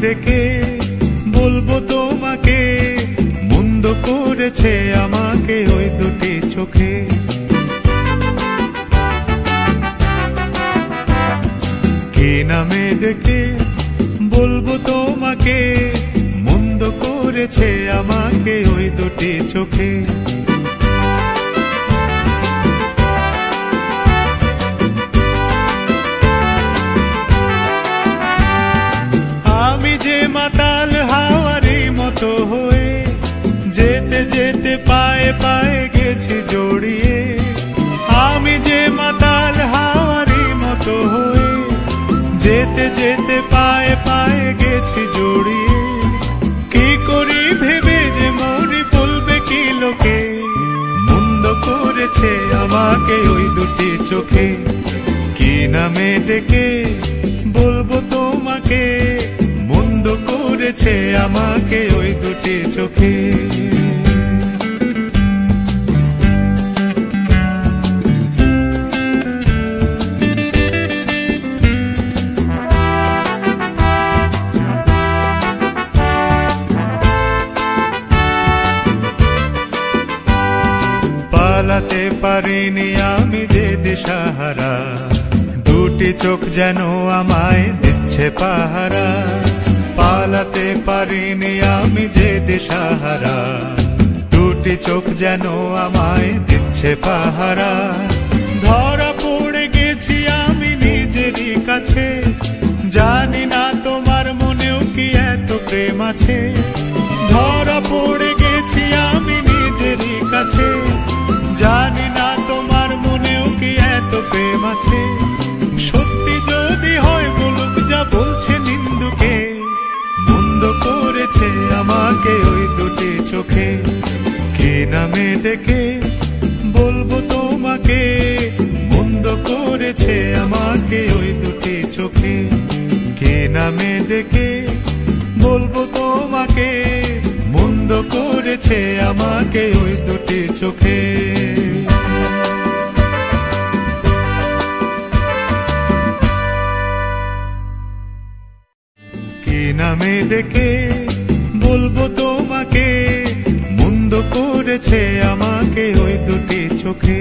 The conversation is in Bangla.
ডেকে বলবো তোমাকে, মন্দ করেছে আমাকে ওই দুটি চোখে। কি নামে ডেকে বলবো তোমাকে, মন্দ করেছে আমাকে ওই দুটি চোখে। আমি যে মাতাল হাওয়ারি মতো হয়ে যেতে যেতে পায়ে পায়ে গেছি জড়িয়ে। আমি যে মাতাল হাওয়ারি মতো হয়ে যেতে যেতে পায়ে পায়ে গেছি জড়িয়ে। কি করি ভেবে যে মরি বলবে কি লোকে, মন্দ করেছে আমাকে ওই দুটি চোখে। কি নামে ডেকে বলবো তোমাকে, মন্দ করেছে আমাকে ওই দুটি চোখে। পালাতে পারিনি আমি যে দিশাহারা, দুটি চোখ যেন আমায় দিচ্ছে পাহারা। পালাতে পারিনি আমি যে দিশাহারা, দুটি চোখ যেন আমায় দিচ্ছে পাহারা। ধরা পড়ে গেছি আমি নিজেরই কাছে, জানি না তোমার মনেও কি এত প্রেম আছে। ধরা পড়ে গেছি আমি নিজেরই কাছে, জানি না তোমার মনেও কি এত প্রেম আছে। সত্যি যদি হয় বলুক যা বলছে নিন্দুকে, মন্দ করেছে আমাকে ওই দুটি চোখে। কি নামে ডেকে বলবো তোমাকে, মন্দ করেছে আমাকে ওই দুটি চোখে। কি নামে ডেকে বলবো তোমাকে, মন্দ করেছে আমাকে ওই দুটি চোখে। কি নামে ডেকে বলবো তোমাকে, মন্দ করেছে আমাকে ওই দুটি চোখে।